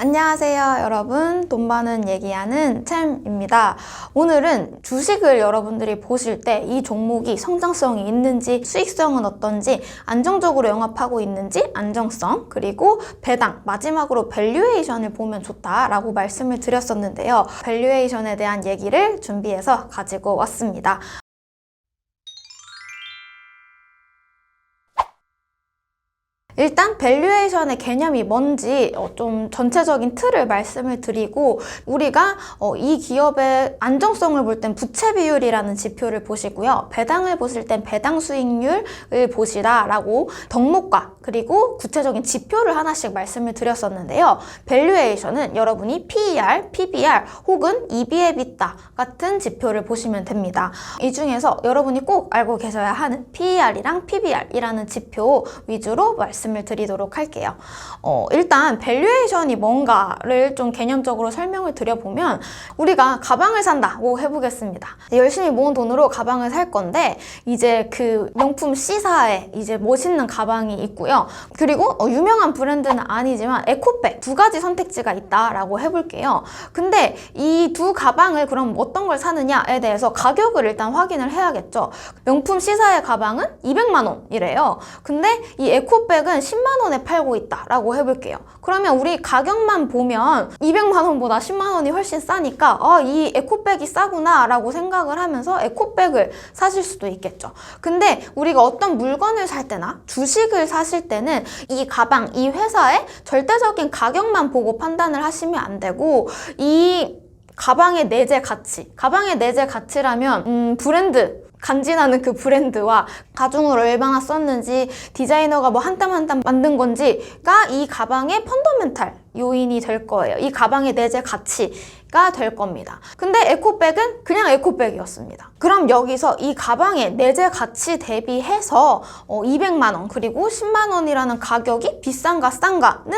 안녕하세요 여러분, 돈 버는 얘기하는 챔입니다. 오늘은 주식을 여러분들이 보실 때 이 종목이 성장성이 있는지, 수익성은 어떤지, 안정적으로 영업하고 있는지 안정성, 그리고 배당, 마지막으로 밸류에이션을 보면 좋다라고 말씀을 드렸었는데요. 밸류에이션에 대한 얘기를 준비해서 가지고 왔습니다. 일단 밸류에이션의 개념이 뭔지 좀 전체적인 틀을 말씀을 드리고, 우리가 이 기업의 안정성을 볼 땐 부채 비율이라는 지표를 보시고요, 배당을 보실 땐 배당 수익률을 보시라 라고 덕목과 그리고 구체적인 지표를 하나씩 말씀을 드렸었는데요. 밸류에이션은 여러분이 PER, PBR 혹은 EV/EBITDA 같은 지표를 보시면 됩니다. 이 중에서 여러분이 꼭 알고 계셔야 하는 PER이랑 PBR이라는 지표 위주로 말씀을 드리도록 할게요. 일단 밸류에이션이 뭔가를 좀 개념적으로 설명을 드려보면, 우리가 가방을 산다고 해보겠습니다. 열심히 모은 돈으로 가방을 살 건데, 이제 그 명품 C사에 이제 멋있는 가방이 있고요. 그리고 유명한 브랜드는 아니지만 에코백 두 가지 선택지가 있다라고 해볼게요. 근데 이 두 가방을 그럼 어떤 걸 사느냐에 대해서 가격을 일단 확인을 해야겠죠. 명품 C사의 가방은 200만 원이래요. 근데 이 에코백은 10만 원에 팔고 있다라고 해볼게요. 그러면 우리 가격만 보면 200만 원보다 10만 원이 훨씬 싸니까 이 에코백이 싸구나 라고 생각을 하면서 에코백을 사실 수도 있겠죠. 근데 우리가 어떤 물건을 살 때나 주식을 사실 때는 이 가방, 이 회사의 절대적인 가격만 보고 판단을 하시면 안 되고, 이 가방의 내재 가치, 가방의 내재 가치라면 브랜드, 간지나는 그 브랜드와 가중을 얼마나 썼는지, 디자이너가 뭐 한 땀 한 땀 만든 건지가 이 가방의 펀더멘탈 요인이 될 거예요. 이 가방의 내재 가치가 될 겁니다. 근데 에코백은 그냥 에코백이었습니다. 그럼 여기서 이 가방의 내재 가치 대비해서 200만 원 그리고 10만 원이라는 가격이 비싼가 싼가는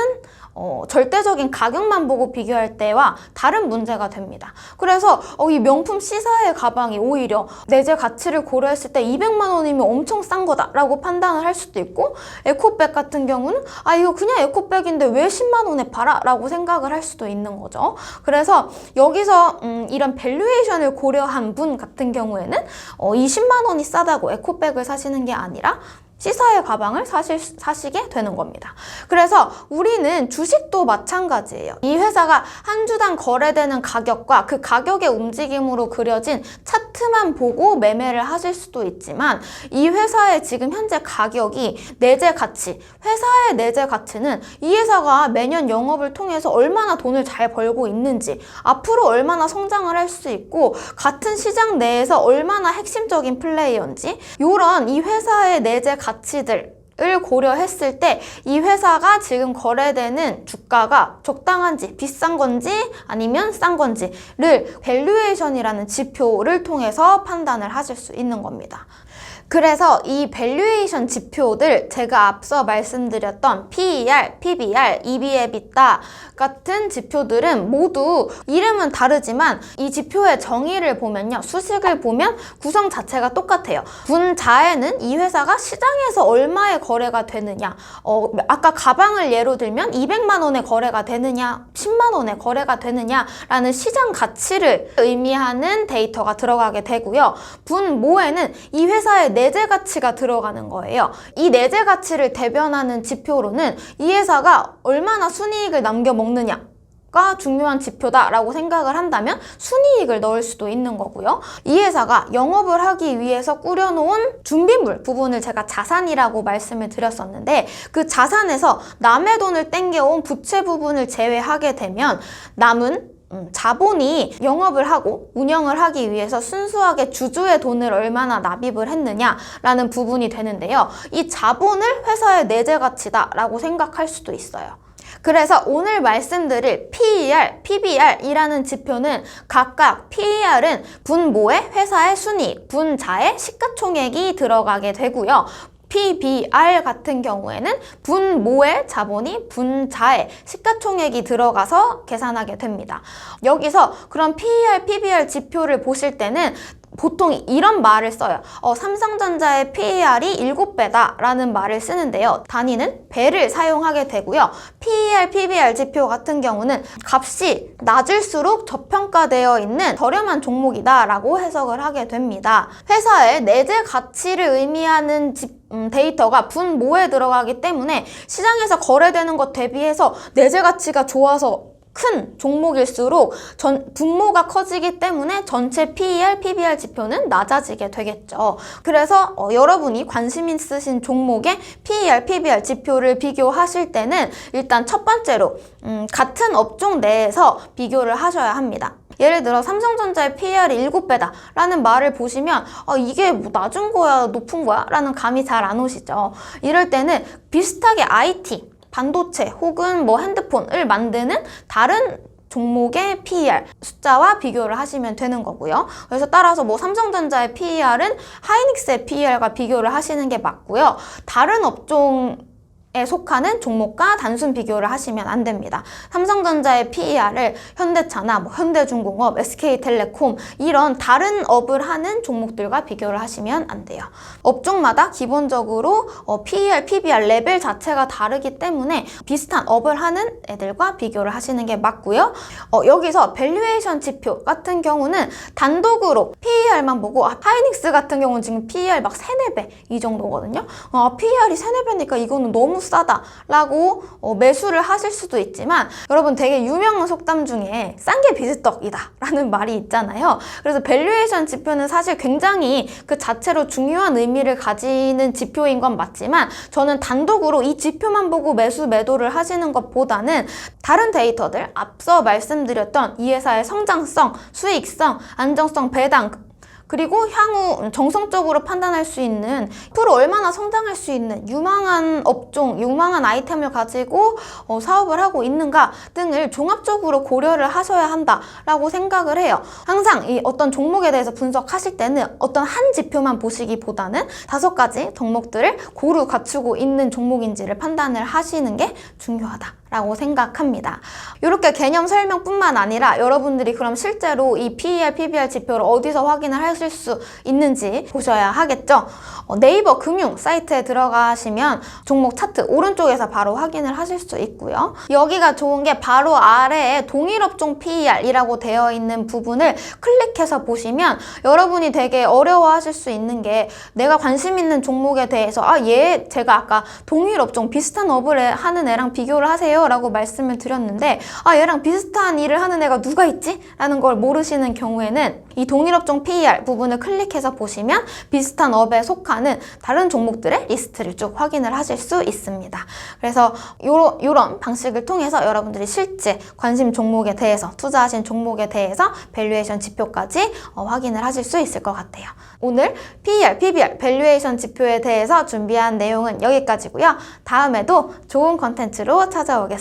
절대적인 가격만 보고 비교할 때와 다른 문제가 됩니다. 그래서 이 명품 C사의 가방이 오히려 내재 가치를 고려했을 때 200만 원이면 엄청 싼 거다라고 판단을 할 수도 있고, 에코백 같은 경우는 이거 그냥 에코백인데 왜 10만 원에 팔아? 라고 생각을 할 수도 있는 거죠. 그래서 여기서 이런 밸류에이션을 고려한 분 같은 경우에는 이 10만 원이 싸다고 에코백을 사시는 게 아니라 C사의 가방을 사시게 되는 겁니다. 그래서 우리는 주식도 마찬가지예요. 이 회사가 한 주당 거래되는 가격과 그 가격의 움직임으로 그려진 차트만 보고 매매를 하실 수도 있지만, 이 회사의 지금 현재 가격이 내재 가치, 회사의 내재 가치는 이 회사가 매년 영업을 통해서 얼마나 돈을 잘 벌고 있는지, 앞으로 얼마나 성장을 할 수 있고, 같은 시장 내에서 얼마나 핵심적인 플레이어인지, 이런 이 회사의 내재 가치들을 고려했을 때 이 회사가 지금 거래되는 주가가 적당한지, 비싼 건지 아니면 싼 건지를 밸류에이션이라는 지표를 통해서 판단을 하실 수 있는 겁니다. 그래서 이 밸류에이션 지표들, 제가 앞서 말씀드렸던 PER, PBR, EV/EBITDA 같은 지표들은 모두 이름은 다르지만 이 지표의 정의를 보면요, 수식을 보면 구성 자체가 똑같아요. 분자에는 이 회사가 시장에서 얼마에 거래가 되느냐, 아까 가방을 예로 들면 200만 원에 거래가 되느냐, 10만 원에 거래가 되느냐라는 시장 가치를 의미하는 데이터가 들어가게 되고요. 분모에는 이 회사의 내재 가치가 들어가는 거예요. 이 내재 가치를 대변하는 지표로는 이 회사가 얼마나 순이익을 남겨먹느냐가 중요한 지표다라고 생각을 한다면 순이익을 넣을 수도 있는 거고요. 이 회사가 영업을 하기 위해서 꾸려놓은 준비물 부분을 제가 자산이라고 말씀을 드렸었는데, 그 자산에서 남의 돈을 땡겨온 부채 부분을 제외하게 되면 남은 자본이 영업을 하고 운영을 하기 위해서 순수하게 주주의 돈을 얼마나 납입을 했느냐라는 부분이 되는데요. 이 자본을 회사의 내재 가치다라고 생각할 수도 있어요. 그래서 오늘 말씀드릴 PER, PBR이라는 지표는 각각 PER은 분모의 회사의 순이익, 분자의 시가총액이 들어가게 되고요. PBR 같은 경우에는 분모의 자본이 분자의 시가총액이 들어가서 계산하게 됩니다. 여기서 그럼 PER, PBR 지표를 보실 때는 보통 이런 말을 써요. 삼성전자의 PER이 7배다 라는 말을 쓰는데요. 단위는 배를 사용하게 되고요. PER, PBR 지표 같은 경우는 값이 낮을수록 저평가되어 있는 저렴한 종목이다 라고 해석을 하게 됩니다. 회사의 내재 가치를 의미하는 데이터가 분모에 들어가기 때문에 시장에서 거래되는 것 대비해서 내재 가치가 좋아서 큰 종목일수록 분모가 커지기 때문에 전체 PER, PBR 지표는 낮아지게 되겠죠. 그래서 여러분이 관심 있으신 종목의 PER, PBR 지표를 비교하실 때는 일단 첫 번째로 같은 업종 내에서 비교를 하셔야 합니다. 예를 들어 삼성전자의 PER이 7배다 라는 말을 보시면 이게 뭐 낮은 거야 높은 거야 라는 감이 잘 안 오시죠. 이럴 때는 비슷하게 IT, 반도체 혹은 뭐 핸드폰을 만드는 다른 종목의 PER 숫자와 비교를 하시면 되는 거고요. 그래서 따라서 뭐 삼성전자의 PER은 하이닉스의 PER과 비교를 하시는 게 맞고요. 다른 업종에 속하는 종목과 단순 비교를 하시면 안 됩니다. 삼성전자의 PER을 현대차나 뭐 현대중공업, SK텔레콤 이런 다른 업을 하는 종목들과 비교를 하시면 안 돼요. 업종마다 기본적으로 PER, PBR 레벨 자체가 다르기 때문에 비슷한 업을 하는 애들과 비교를 하시는 게 맞고요. 여기서 밸류에이션 지표 같은 경우는 단독으로 PER만 보고 하이닉스 같은 경우는 지금 PER 막 3, 4배 이 정도거든요. PER이 3, 4배니까 이거는 너무 싸다 라고 매수를 하실 수도 있지만 여러분 되게 유명한 속담 중에 싼 게 비지떡이다 라는 말이 있잖아요. 그래서 밸류에이션 지표는 사실 굉장히 그 자체로 중요한 의미를 가지는 지표인 건 맞지만 저는 단독으로 이 지표만 보고 매도를 하시는 것보다는 다른 데이터들 앞서 말씀드렸던 이 회사의 성장성, 수익성, 안정성, 배당 그리고 향후 정성적으로 판단할 수 있는 앞으로 얼마나 성장할 수 있는 유망한 업종, 유망한 아이템을 가지고 사업을 하고 있는가 등을 종합적으로 고려를 하셔야 한다라고 생각을 해요. 항상 이 어떤 종목에 대해서 분석하실 때는 어떤 한 지표만 보시기보다는 5가지 덕목들을 고루 갖추고 있는 종목인지를 판단을 하시는 게 중요하다. 라고 생각합니다. 이렇게 개념 설명뿐만 아니라 여러분들이 그럼 실제로 이 PER, PBR 지표를 어디서 확인을 하실 수 있는지 보셔야 하겠죠. 네이버 금융 사이트에 들어가시면 종목 차트 오른쪽에서 바로 확인을 하실 수 있고요. 여기가 좋은 게 바로 아래에 동일업종 PER이라고 되어 있는 부분을 클릭해서 보시면 여러분이 되게 어려워하실 수 있는 게 내가 관심 있는 종목에 대해서 얘 제가 아까 동일업종 비슷한 업을 하는 애랑 비교를 하세요 라고 말씀을 드렸는데 얘랑 비슷한 일을 하는 애가 누가 있지? 라는 걸 모르시는 경우에는 이 동일업종 PER 부분을 클릭해서 보시면 비슷한 업에 속하는 다른 종목들의 리스트를 쭉 확인을 하실 수 있습니다. 그래서 이런 방식을 통해서 여러분들이 실제 관심 종목에 대해서 투자하신 종목에 대해서 밸류에이션 지표까지 확인을 하실 수 있을 것 같아요. 오늘 PER, PBR 밸류에이션 지표에 대해서 준비한 내용은 여기까지고요. 다음에도 좋은 컨텐츠로 찾아오겠습니다.